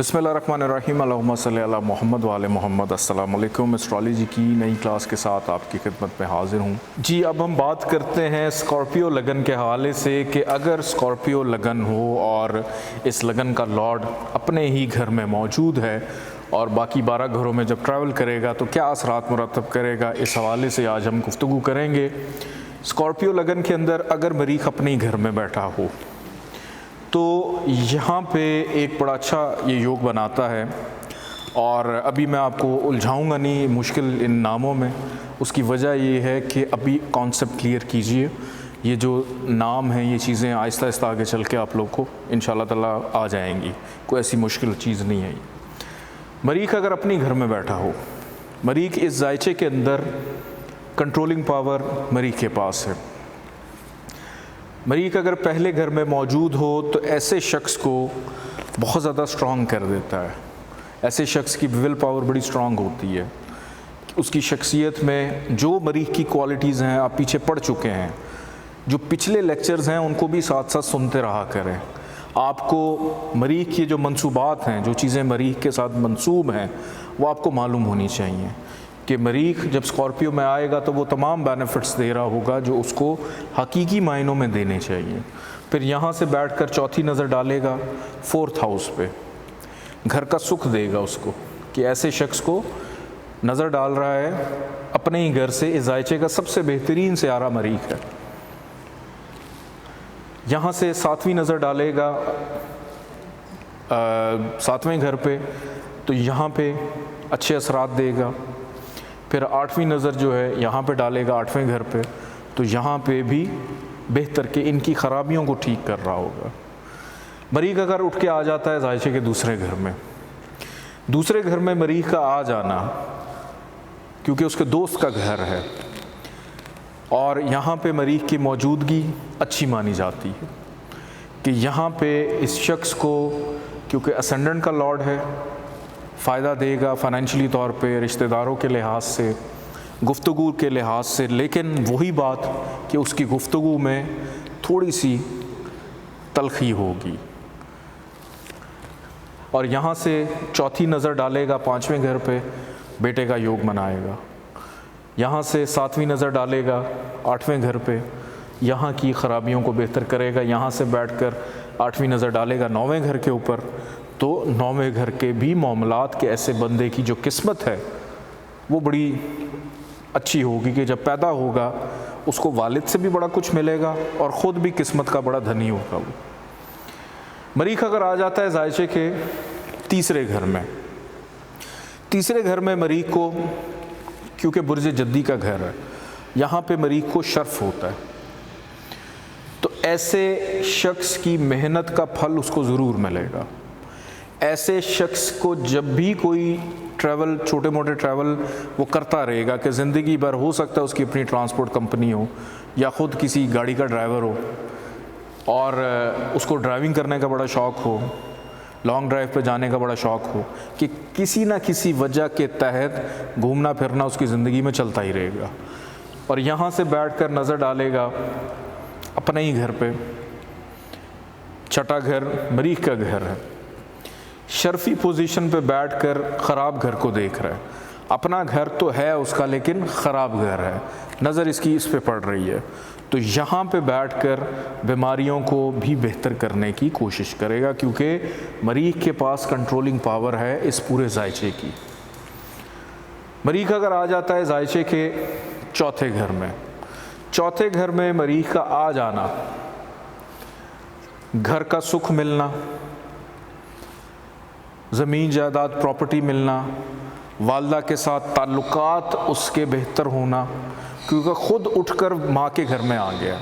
बिस्मिल्लाहिर्रहमानिर्रहीम अल्लाहुम्मा सल्ली अला मोहम्मद वाले मोहम्मद। अस्सलाम वालेकुम। एस्ट्रोलॉजी की नई क्लास के साथ आपकी खिदमत में हाजिर हूँ। जी, अब हम बात करते हैं स्कॉर्पियो लगन के हवाले से कि अगर स्कॉर्पियो लगन हो और इस लगन का लॉर्ड अपने ही घर में मौजूद है और बाकी 12 घरों में जब ट्रैवल करेगा तो क्या असरात मुरतब करेगा, इस हवाले से आज हम गुफ्तगू करेंगे। स्कॉर्पियो लगन के अंदर अगर मरीख अपने घर में बैठा हो तो यहाँ पे एक बड़ा अच्छा ये योग बनाता है। और अभी मैं आपको उलझाऊंगा नहीं मुश्किल इन नामों में। उसकी वजह ये है कि अभी कॉन्सेप्ट क्लियर कीजिए। ये जो नाम हैं, ये चीज़ें आहिस्ता आहिस्ता आगे चल के आप लोग को इंशाल्लाह ताला आ जाएंगी। कोई ऐसी मुश्किल चीज़ नहीं है। मरीख अगर अपनी घर में बैठा हो, मरीख इस जायचे के अंदर कंट्रोलिंग पावर मरीख के पास है। मरीख अगर पहले घर में मौजूद हो तो ऐसे शख्स को बहुत ज़्यादा स्ट्रॉन्ग कर देता है। ऐसे शख्स की विल पावर बड़ी स्ट्रॉन्ग होती है। उसकी शख्सियत में जो मरीख की क्वालिटीज़ हैं आप पीछे पढ़ चुके हैं। जो पिछले लेक्चर्स हैं उनको भी साथ साथ सुनते रहा करें। आपको मरीख के जो मंसूबात हैं, जो चीज़ें मरीख के साथ मंसूब हैं, वो आपको मालूम होनी चाहिए कि मरीख जब स्कॉर्पियो में आएगा तो वो तमाम बेनिफिट्स दे रहा होगा जो उसको हकीकी मायनों में देने चाहिए। फिर यहाँ से बैठकर चौथी नज़र डालेगा 4th हाउस पे, घर का सुख देगा उसको कि ऐसे शख्स को नज़र डाल रहा है अपने ही घर से। इस जायचे का सबसे बेहतरीन सियारा मरीख है। यहाँ से 7वीं नज़र डालेगा 7वें घर पे, तो यहाँ पे अच्छे असरात देगा। फिर 8वीं नज़र जो है यहाँ पे डालेगा 8वें घर पे, तो यहाँ पे भी बेहतर के इनकी ख़राबियों को ठीक कर रहा होगा। मरीख अगर उठ के आ जाता है जायचे के दूसरे घर में, दूसरे घर में मरीख का आ जाना क्योंकि उसके दोस्त का घर है और यहाँ पे मरीख की मौजूदगी अच्छी मानी जाती है कि यहाँ पे इस शख्स को, क्योंकि असेंडेंट का लॉर्ड है, फ़ायदा देगा फ़ाइनेंशियली तौर पे, रिश्तेदारों के लिहाज से, गुफ्तगू के लिहाज से। लेकिन वही बात कि उसकी गुफ्तगू में थोड़ी सी तलखी होगी। और यहाँ से चौथी नज़र डालेगा 5वें घर पे, बेटे का योग मनाएगा। यहाँ से 7वीं नज़र डालेगा 8वें घर पे, यहाँ की ख़राबियों को बेहतर करेगा। यहाँ से बैठकर 8वीं नज़र डालेगा 9वें घर के ऊपर, तो 9वें घर के भी मामलात के ऐसे बंदे की जो किस्मत है वो बड़ी अच्छी होगी कि जब पैदा होगा उसको वालिद से भी बड़ा कुछ मिलेगा और ख़ुद भी किस्मत का बड़ा धनी होगा वो। मरीख अगर आ जाता है जायचे के तीसरे घर में, तीसरे घर में मरीख को, क्योंकि बुर्ज जद्दी का घर है, यहाँ पे मरीख को शर्फ होता है, तो ऐसे शख्स की मेहनत का फल उसको ज़रूर मिलेगा। ऐसे शख्स को जब भी कोई ट्रैवल, छोटे मोटे ट्रैवल वो करता रहेगा कि ज़िंदगी भर, हो सकता है उसकी अपनी ट्रांसपोर्ट कंपनी हो या ख़ुद किसी गाड़ी का ड्राइवर हो और उसको ड्राइविंग करने का बड़ा शौक़ हो, लॉन्ग ड्राइव पे जाने का बड़ा शौक़ हो, कि किसी ना किसी वजह के तहत घूमना फिरना उसकी ज़िंदगी में चलता ही रहेगा। और यहाँ से बैठकर नज़र डालेगा अपने ही घर पे, छठा घर मरीख का घर है, शर्फी पोजीशन पे बैठकर ख़राब घर को देख रहा है। अपना घर तो है उसका लेकिन ख़राब घर है, नज़र इसकी इस पे पड़ रही है, तो यहाँ पे बैठकर बीमारियों को भी बेहतर करने की कोशिश करेगा क्योंकि मरीख के पास कंट्रोलिंग पावर है इस पूरे जायचे की। मरीख अगर आ जाता है जायचे के चौथे घर में, चौथे घर में मरीख का आ जाना, घर का सुख मिलना, ज़मीन जायदाद प्रॉपर्टी मिलना, वालदा के साथ ताल्लुकात उसके बेहतर होना, क्योंकि ख़ुद उठकर माँ के घर में आ गया,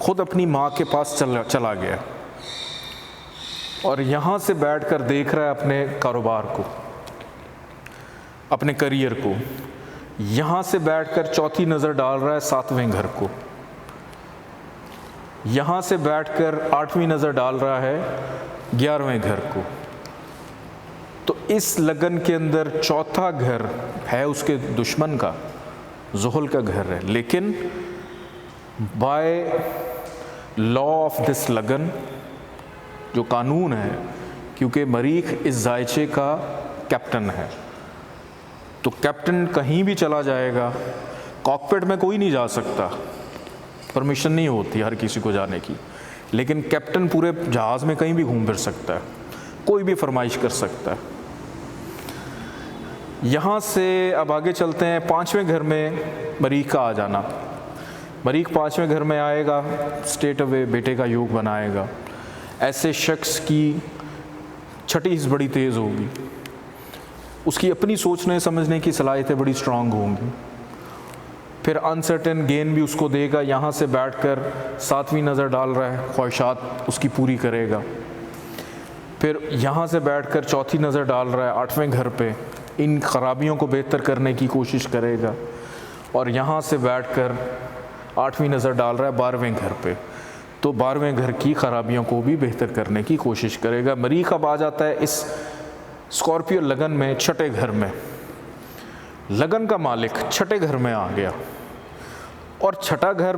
ख़ुद अपनी माँ के पास चला गया और यहाँ से बैठकर देख रहा है अपने कारोबार को, अपने करियर को। यहाँ से बैठकर चौथी नज़र डाल रहा है 7वें घर को, यहाँ से बैठकर 8वीं नज़र डाल रहा है 11वें घर को। तो इस लगन के अंदर चौथा घर है उसके दुश्मन का, ज़ुहल का घर है, लेकिन बाय लॉ ऑफ दिस लगन जो कानून है क्योंकि मरीख इस जायचे का कैप्टन है। तो कैप्टन कहीं भी चला जाएगा, कॉकपिट में कोई नहीं जा सकता, परमिशन नहीं होती हर किसी को जाने की, लेकिन कैप्टन पूरे जहाज़ में कहीं भी घूम फिर सकता है, कोई भी फरमाइश कर सकता है। यहाँ से अब आगे चलते हैं 5वें घर में मरीख का आ जाना। मरीख 5वें घर में आएगा, स्ट्रेट अवे बेटे का योग बनाएगा। ऐसे शख्स की छठी हिस्स बड़ी तेज़ होगी, उसकी अपनी सोचने समझने की सलाहियतें बड़ी स्ट्रांग होंगी। फिर अनसर्टेन गेन भी उसको देगा, यहाँ से बैठकर 7वीं नज़र डाल रहा है, ख्वाहिशात उसकी पूरी करेगा। फिर यहाँ से बैठकर 4थी नज़र डाल रहा है 8वें घर पे, इन खराबियों को बेहतर करने की कोशिश करेगा। और यहाँ से बैठकर 8वीं नज़र डाल रहा है 12वें घर पे, तो 12वें घर की खराबियों को भी बेहतर करने की कोशिश करेगा। मरीख अब आ जाता है इस स्कॉर्पियो लगन में 6ठे घर में। लगन का मालिक 6ठे घर में आ गया, और 6ठा घर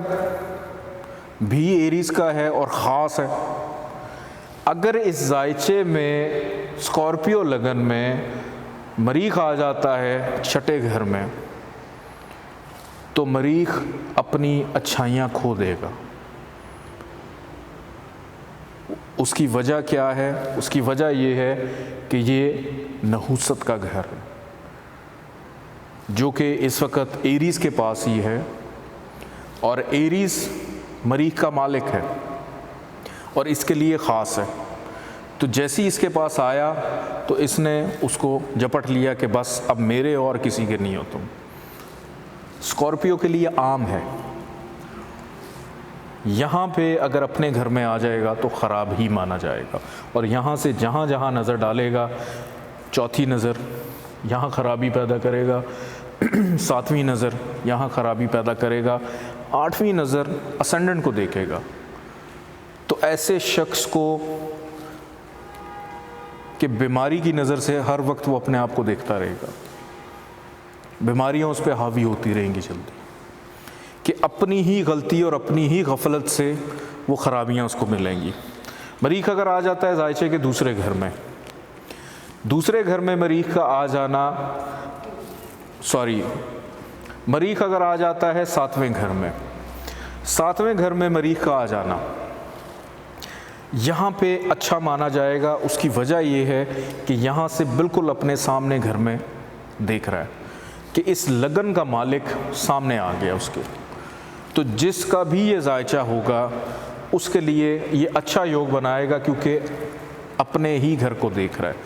भी एरीज का है और ख़ास है। अगर इस जायचे में स्कॉर्पियो लगन में मरीख आ जाता है 6ठे घर में, तो मरीख अपनी अच्छाइयाँ खो देगा। उसकी वजह क्या है? उसकी वजह ये है कि ये नहूसत का घर है, जो कि इस वक्त एरीज़ के पास ही है, और एरीज़ मरीख का मालिक है और इसके लिए ख़ास है। तो जैसे ही इसके पास आया तो इसने उसको झपट लिया कि बस अब मेरे और किसी के नहीं हो तुम। स्कॉर्पियो के लिए आम है, यहाँ पे अगर अपने घर में आ जाएगा तो ख़राब ही माना जाएगा, और यहाँ से जहाँ जहाँ नज़र डालेगा, 4थी नज़र यहाँ ख़राबी पैदा करेगा, 7वीं नज़र यहाँ ख़राबी पैदा करेगा, 8वीं नज़र असेंडेंट को देखेगा। तो ऐसे शख्स को कि बीमारी की नज़र से हर वक्त वो अपने आप को देखता रहेगा, बीमारियाँ उस पर हावी होती रहेंगी जल्दी, कि अपनी ही गलती और अपनी ही गफलत से वो ख़राबियाँ उसको मिलेंगी। मरीख अगर आ जाता है जायचे के दूसरे घर में, दूसरे घर में मरीख का आ जाना, मरीख अगर आ जाता है 7वें घर में, 7वें घर में मरीख का आ जाना यहाँ पे अच्छा माना जाएगा। उसकी वजह ये है कि यहाँ से बिल्कुल अपने सामने घर में देख रहा है कि इस लगन का मालिक सामने आ गया उसके, तो जिसका भी ये जायचा होगा उसके लिए ये अच्छा योग बनाएगा, क्योंकि अपने ही घर को देख रहा है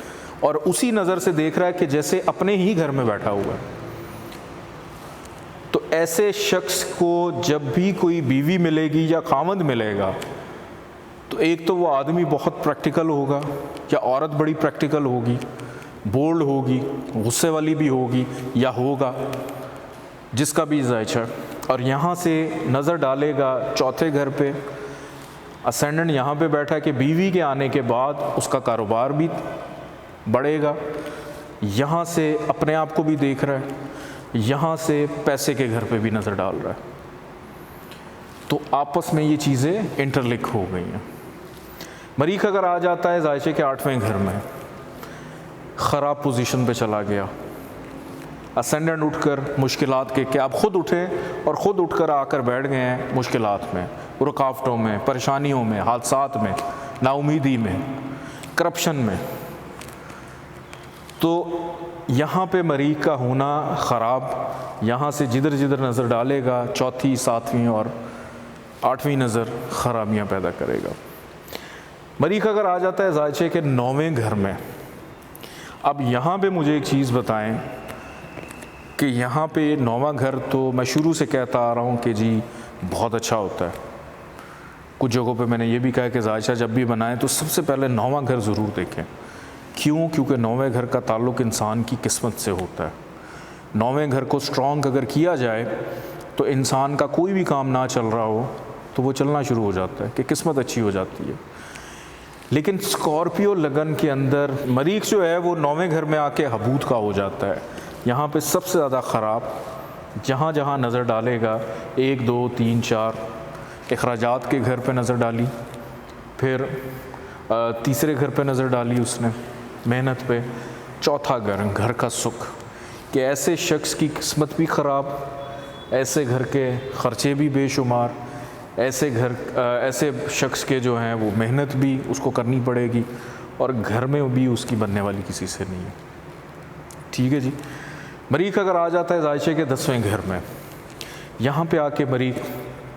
और उसी नज़र से देख रहा है कि जैसे अपने ही घर में बैठा हुआ है। तो ऐसे शख्स को जब भी कोई बीवी मिलेगी या खामद मिलेगा, तो एक तो वो आदमी बहुत प्रैक्टिकल होगा या औरत बड़ी प्रैक्टिकल होगी, बोल्ड होगी, गुस्से वाली भी होगी या होगा, जिसका भी जायचा, और यहाँ से नज़र डालेगा 4थे घर पे। असेंडेंट यहाँ पे बैठा है कि बीवी के आने के बाद उसका कारोबार भी बढ़ेगा, यहाँ से अपने आप को भी देख रहा है, यहाँ से पैसे के घर पे भी नज़र डाल रहा है। तो आपस में ये चीज़ें इंटरलिंक हो गई हैं। मरीख अगर आ जाता है जायचे के 8वें घर में, ख़राब पोजीशन पे चला गया, असेंडेंट उठकर मुश्किलात के, क्या आप ख़ुद उठे और ख़ुद उठकर आकर बैठ गए हैं मुश्किलात में, रुकावटों में, परेशानियों में, हादसात में, नाउमीदी में, करप्शन में। तो यहाँ पे मरीख का होना ख़राब, यहाँ से जिधर जिधर नज़र डालेगा 4थी, 7वीं और 8वीं नज़र ख़राबियाँ पैदा करेगा। मरीख अगर आ जाता है जायचे के 9वें घर में, अब यहाँ पे मुझे एक चीज़ बताएं कि यहाँ पे 9वां घर तो मैं शुरू से कहता आ रहा हूँ कि जी बहुत अच्छा होता है। कुछ जगहों पे मैंने ये भी कहा कि जायचा जब भी बनाएं तो सबसे पहले 9वां घर ज़रूर देखें। क्यों? क्योंकि 9वें घर का ताल्लुक़ इंसान की किस्मत से होता है। 9वें घर को स्ट्रॉन्ग अगर किया जाए तो इंसान का कोई भी काम ना चल रहा हो तो वो चलना शुरू हो जाता है, कि किस्मत अच्छी हो जाती है। लेकिन स्कॉर्पियो लगन के अंदर मरीख जो है वो 9वें घर में आके हबूत का हो जाता है। यहाँ पे सबसे ज़्यादा ख़राब, जहाँ जहाँ नज़र डालेगा 1, 2, 3, 4 अखराजात के घर पे नज़र डाली, फिर तीसरे घर पे नज़र डाली उसने, मेहनत पे। चौथा घर का सुख, कि ऐसे शख्स की किस्मत भी ख़राब, ऐसे घर के ख़र्चे भी बेशुमार, ऐसे शख्स के जो हैं वो मेहनत भी उसको करनी पड़ेगी और घर में भी उसकी बनने वाली किसी से नहीं है। ठीक है जी। मरीख अगर आ जाता है जायचे के 10वें घर में, यहाँ पे आके मरीख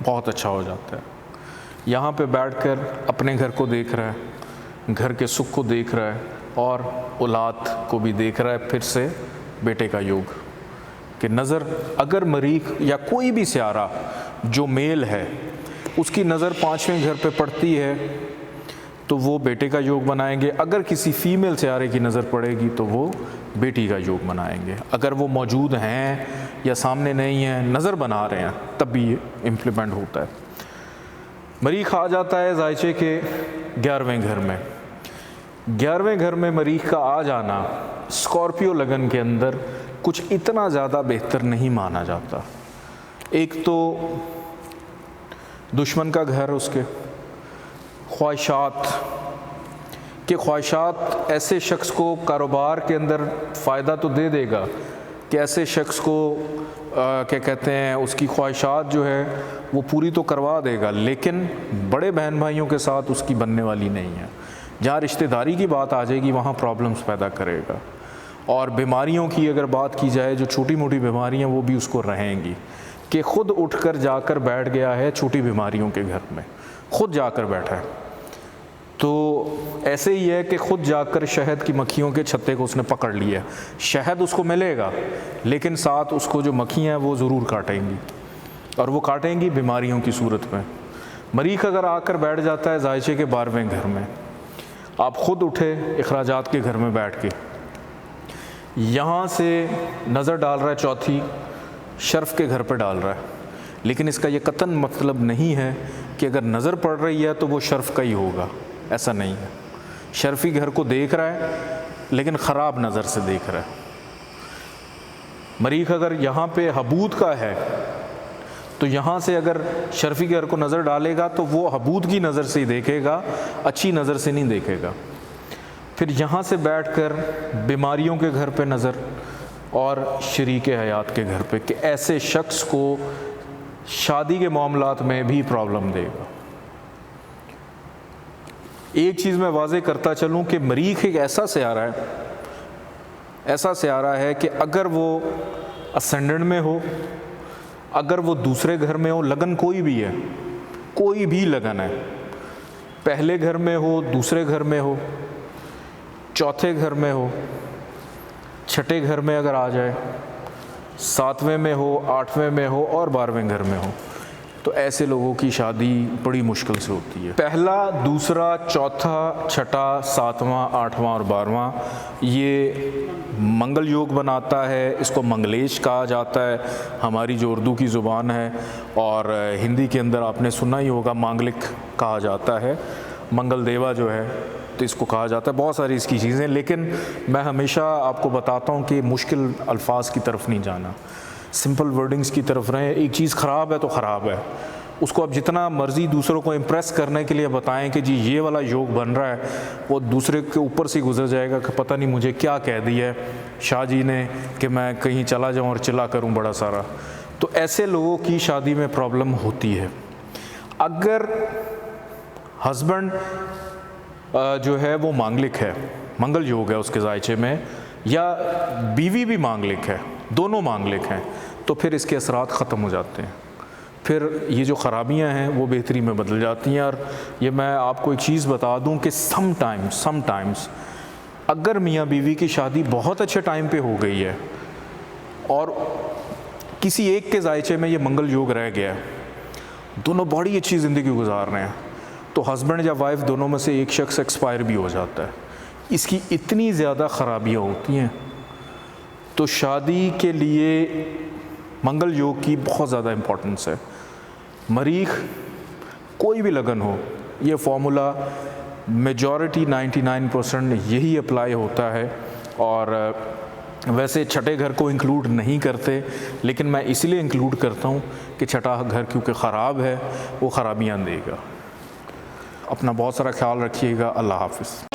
बहुत अच्छा हो जाता है। यहाँ पे बैठकर अपने घर को देख रहा है, घर के सुख को देख रहा है और औलाद को भी देख रहा है। फिर से बेटे का योग कि नज़र अगर मरीख या कोई भी सियारा जो मेल है उसकी नज़र 5वें घर पे पड़ती है तो वो बेटे का योग बनाएंगे। अगर किसी फीमेल सियारे की नज़र पड़ेगी तो वो बेटी का योग बनाएंगे। अगर वो मौजूद हैं या सामने नहीं हैं, नज़र बना रहे हैं, तब भी ये इम्प्लीमेंट होता है। मरीख आ जाता है जायचे के 11वें घर में। 11वें घर में मरीख का आ जाना स्कॉर्पियो लगन के अंदर कुछ इतना ज़्यादा बेहतर नहीं माना जाता। एक तो दुश्मन का घर, उसके ख्वाहिशात ऐसे शख्स को कारोबार के अंदर फ़ायदा तो दे देगा कि ऐसे शख्स को क्या कहते हैं, उसकी ख्वाहिशात जो है वो पूरी तो करवा देगा, लेकिन बड़े बहन भाइयों के साथ उसकी बनने वाली नहीं है। जहाँ रिश्तेदारी की बात आ जाएगी वहाँ प्रॉब्लम्स पैदा करेगा। और बीमारियों की अगर बात की जाए, जो छोटी मोटी बीमारियाँ वो भी उसको रहेंगी कि ख़ुद उठकर जाकर बैठ गया है छोटी बीमारियों के घर में, ख़ुद जाकर बैठा है। तो ऐसे ही है कि ख़ुद जाकर शहद की मक्खियों के छत्ते को उसने पकड़ लिया। शहद उसको मिलेगा लेकिन साथ उसको जो मक्खियाँ हैं वो ज़रूर काटेंगी, और वो काटेंगी बीमारियों की सूरत में। मरीख अगर आकर बैठ जाता है जायचे के 12वें घर में, आप ख़ुद उठे अखराजात के घर में बैठ के यहाँ से नज़र डाल रहा है चौथी शर्फ़ के घर पर डाल रहा है, लेकिन इसका ये कतन मतलब नहीं है कि अगर नज़र पड़ रही है तो वो शर्फ़ का ही होगा, ऐसा नहीं है। शर्फ़ी घर को देख रहा है लेकिन ख़राब नज़र से देख रहा है। मरीख अगर यहाँ पे हबूद का है तो यहाँ से अगर शर्फ़ी घर को नज़र डालेगा तो वो हबूद की नज़र से ही देखेगा, अच्छी नज़र से नहीं देखेगा। फिर यहाँ से बैठकर बीमारियों के घर पे नज़र और शरीक हयात के घर पे कि ऐसे शख्स को शादी के मामलात में भी प्रॉब्लम देगा। एक चीज़ मैं वाज़े करता चलूँ कि मरीख एक ऐसा सियारा है कि अगर वो असेंडेंट में हो, अगर वो दूसरे घर में हो, लगन कोई भी है, कोई भी लगन है, पहले घर में हो, दूसरे घर में हो, चौथे घर में हो, छठे घर में अगर आ जाए, 7वें में हो, 8वें में हो और 12वें घर में हो, तो ऐसे लोगों की शादी बड़ी मुश्किल से होती है। पहला, दूसरा, चौथा, छठा, 7वां, 8वां और 12वां ये मंगल योग बनाता है। इसको मंगलेश कहा जाता है, हमारी जो उर्दू की ज़ुबान है, और हिंदी के अंदर आपने सुना ही होगा मांगलिक कहा जाता है। मंगल देवा जो है तो इसको कहा जाता है, बहुत सारी इसकी चीज़ें। लेकिन मैं हमेशा आपको बताता हूँ कि मुश्किल अल्फाज की तरफ नहीं जाना, सिंपल वर्डिंग्स की तरफ रहें। एक चीज़ ख़राब है तो ख़राब है, उसको आप जितना मर्ज़ी दूसरों को इम्प्रेस करने के लिए बताएं कि जी ये वाला योग बन रहा है, वो दूसरे के ऊपर से गुजर जाएगा कि पता नहीं मुझे क्या कह दिया है शाह जी ने कि मैं कहीं चला जाऊं और चिल्ला करूं बड़ा सारा। तो ऐसे लोगों की शादी में प्रॉब्लम होती है। अगर हस्बैंड जो है वो मांगलिक है, मंगल योग है उसके जायचे में, या बीवी भी मांगलिक है, दोनों मांगलिक हैं, तो फिर इसके असरात ख़त्म हो जाते हैं। फिर ये जो ख़राबियाँ हैं वो बेहतरी में बदल जाती हैं। और ये मैं आपको एक चीज़ बता दूं कि समटाइम्स अगर मियाँ बीवी की शादी बहुत अच्छे टाइम पे हो गई है और किसी एक के जायचे में ये मंगल योग रह गया है, दोनों बड़ी अच्छी ज़िंदगी गुजार रहे हैं, तो हस्बैंड या वाइफ दोनों में से एक शख्स एक्सपायर भी हो जाता है। इसकी इतनी ज़्यादा ख़राबियाँ होती हैं। तो शादी के लिए मंगल योग की बहुत ज़्यादा इम्पोर्टेंस है। मरीख कोई भी लगन हो, ये फॉर्मूला मेजॉरिटी 99% यही अप्लाई होता है। और वैसे छठे घर को इंक्लूड नहीं करते, लेकिन मैं इसलिए इंक्लूड करता हूँ कि छठा घर क्योंकि ख़राब है, वो ख़राबियाँ देगा। अपना बहुत सारा ख्याल रखिएगा। अल्लाह हाफ़िज़।